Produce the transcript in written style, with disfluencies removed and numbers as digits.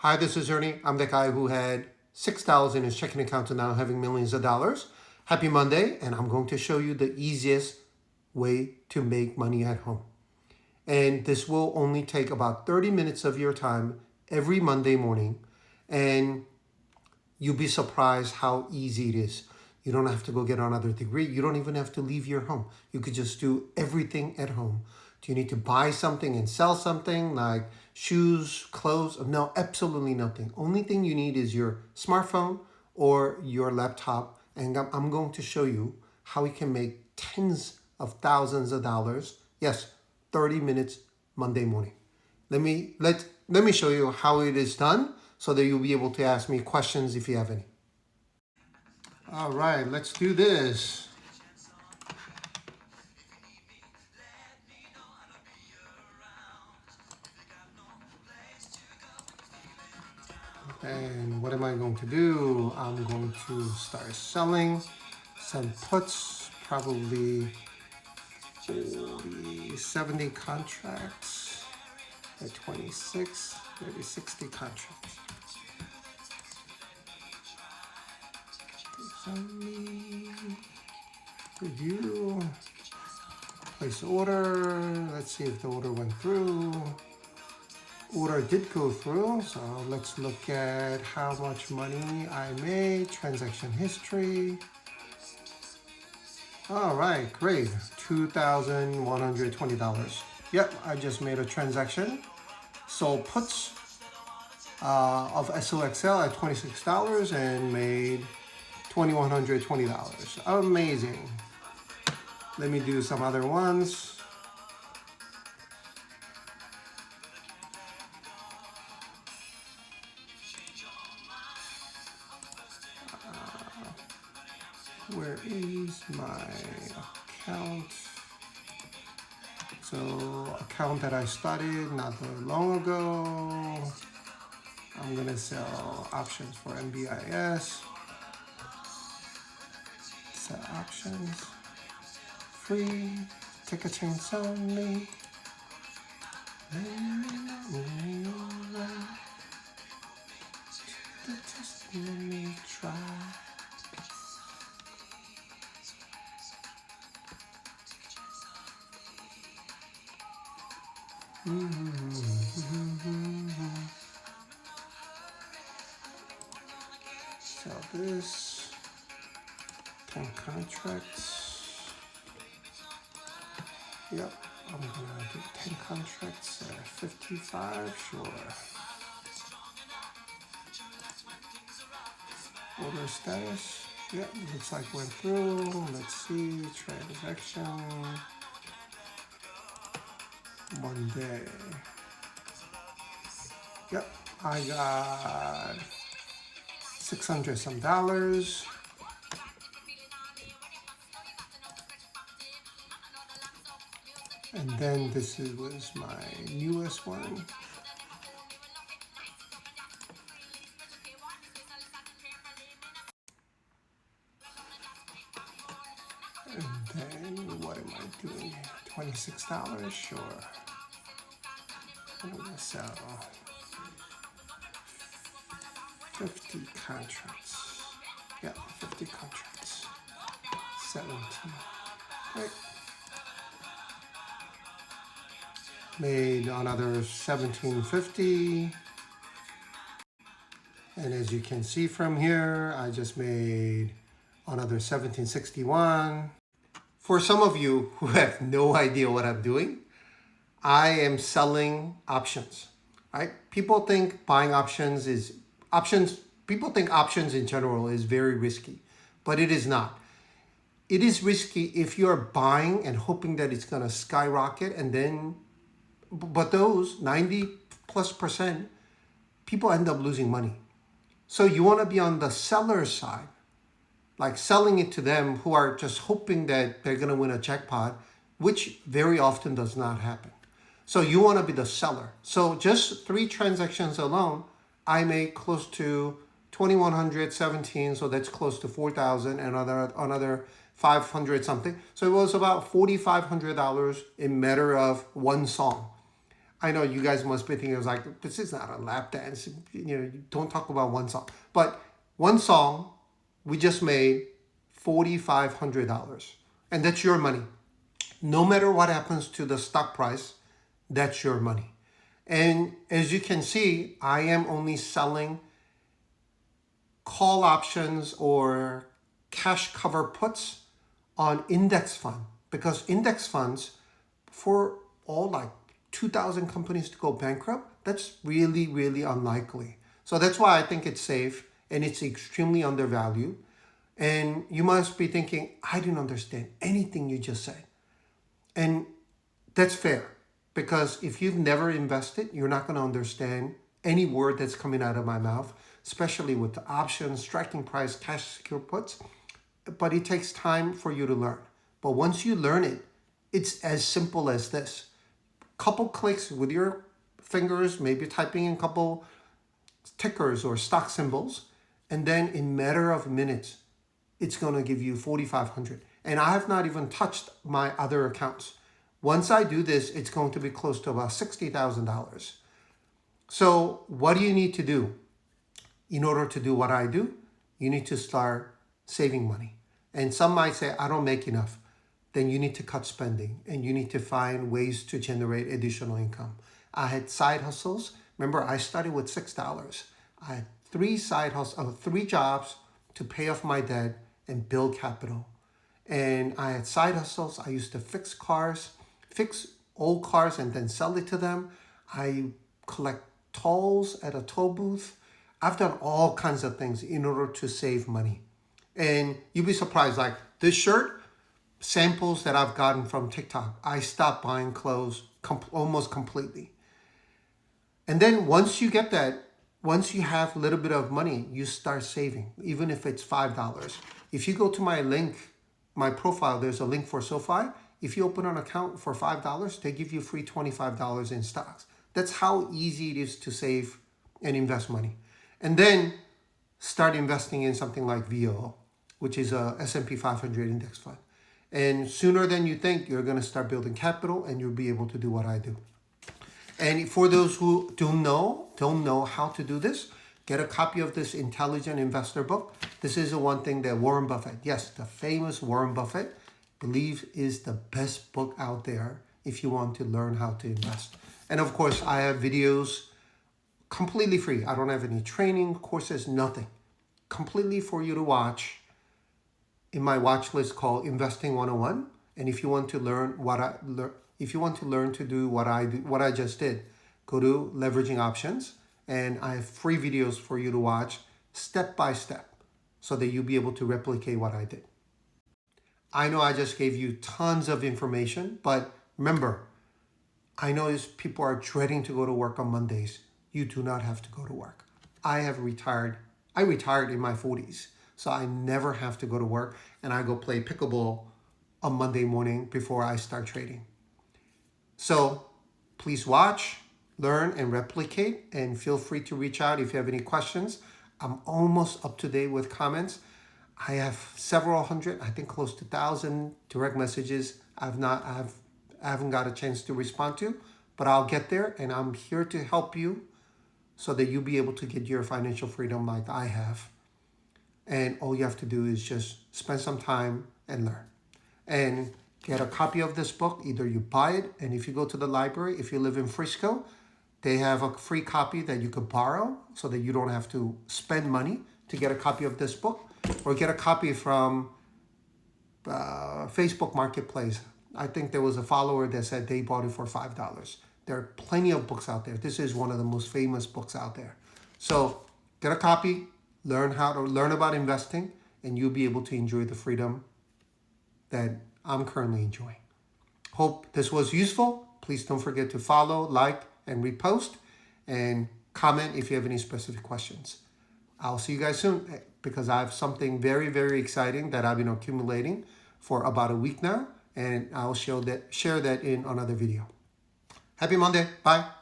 Hi, this is Ernie. I'm the guy who had $6 in his checking account and now having millions of dollars. Happy Monday, and I'm going to show you the easiest way to make money at home. And this will only take about 30 minutes of your time every Monday morning, and you'll be surprised how easy it is. You don't have to go get another degree. You don't even have to leave your home. You could just do everything at home. Do you need to buy something and sell something like shoes, clothes? No, absolutely nothing. Only thing you need is your smartphone or your laptop. And I'm going to show you how we can make tens of thousands of dollars. Yes, 30 minutes Monday morning. Let me show you how it is done so that you'll be able to ask me questions if you have any. All right, let's do this. And what am I going to do? I'm going to start selling some puts, probably 40, 70 contracts at 26, maybe 60 contracts. Review, place order. Let's see if the order went through. Order did go through, so let's look at how much money I made, transaction history. All right, great, $2,120. Yep, I just made a transaction. Sold puts of SOXL at $26 and made $2,120. Amazing. Let me do some other ones. Where is my account? So account that I started not that long ago. I'm gonna sell options for NBIS. Sell options. Free. Ticker chains only. Just let me try. Sell this. 10 contracts. Yep, I'm gonna do 10 contracts at 55, sure. Order status. Yep, looks like went through. Let's see, transaction. One day. Yep, I got 600 some dollars. And then this was my newest one. And then what am I doing here? $26, sure. I'm gonna sell 50 contracts. Yeah, 50 contracts. 17. Right. Made another $17.50. And as you can see from here, I just made another $17.61. For some of you who have no idea what I'm doing, I am selling options, right? People think buying options is people think options in general is very risky, but it is not. It is risky if you're buying and hoping that it's gonna skyrocket and then, but those 90+%, people end up losing money. So you wanna be on the seller's side, like selling it to them who are just hoping that they're gonna win a jackpot, which very often does not happen. So you wanna be the seller. So just 3 transactions alone, I made close to 2,117, so that's close to 4,000, and another 500 something. So it was about $4,500 in matter of one song. I know you guys must be thinking, it was like, this is not a lap dance. You don't talk about one song. But one song, we just made $4,500. And that's your money. No matter what happens to the stock price, that's your money. And as you can see, I am only selling call options or cash cover puts on index fund, because index funds, for all like 2,000 companies to go bankrupt, that's really, really unlikely. So that's why I think it's safe and it's extremely undervalued. And you must be thinking, I didn't understand anything you just said. And that's fair, because if you've never invested, you're not going to understand any word that's coming out of my mouth, especially with the options, striking price, cash secure puts. But it takes time for you to learn. But once you learn it, it's as simple as this. Couple clicks with your fingers, maybe typing in a couple tickers or stock symbols, and then in matter of minutes, it's going to give you 4,500. And I have not even touched my other accounts. Once I do this, it's going to be close to about $60,000. So what do you need to do? In order to do what I do, you need to start saving money. And some might say, I don't make enough. Then you need to cut spending and you need to find ways to generate additional income. I had side hustles. Remember, I started with $6. I had three jobs to pay off my debt and build capital. And I had side hustles. I used to fix old cars and then sell it to them. I collect tolls at a toll booth. I've done all kinds of things in order to save money. And you'd be surprised, like this shirt, samples that I've gotten from TikTok. I stopped buying clothes almost completely. And then once you get that, once you have a little bit of money, you start saving, even if it's $5. If you go to my link, my profile, there's a link for SoFi. If you open an account for $5, they give you free $25 in stocks. That's how easy it is to save and invest money. And then start investing in something like VOO, which is a S&P 500 index fund. And sooner than you think, you're going to start building capital and you'll be able to do what I do. And for those who don't know how to do this, get a copy of this Intelligent Investor book. This is the one thing that Warren Buffett, yes, the famous Warren Buffett, believes is the best book out there if you want to learn how to invest. And of course, I have videos completely free. I don't have any training courses, nothing. Completely for you to watch in my watch list called Investing 101. And if you want to learn if you want to learn to do what I just did, go to Leveraging Options, and I have free videos for you to watch step by step so that you'll be able to replicate what I did. I know I just gave you tons of information, but remember, I know people are dreading to go to work on Mondays. You do not have to go to work. I retired in my 40s, so I never have to go to work, and I go play pickleball on Monday morning before I start trading. So please watch, learn, and replicate, and feel free to reach out if you have any questions. I'm almost up to date with comments. I have several hundred, I think close to 1,000 direct messages I haven't got a chance to respond to, but I'll get there, and I'm here to help you so that you'll be able to get your financial freedom like I have. And all you have to do is just spend some time and learn. And get a copy of this book. Either you buy it, and if you go to the library, if you live in Frisco, they have a free copy that you could borrow so that you don't have to spend money to get a copy of this book, or get a copy from Facebook Marketplace. I think there was a follower that said they bought it for $5. There are plenty of books out there. This is one of the most famous books out there. So get a copy, learn about investing, and you'll be able to enjoy the freedom that I'm currently enjoying. Hope this was useful. Please don't forget to follow, like, and repost, and comment if you have any specific questions. I'll see you guys soon, because I have something very, very exciting that I've been accumulating for about a week now, and I'll share that in another video. Happy Monday. Bye.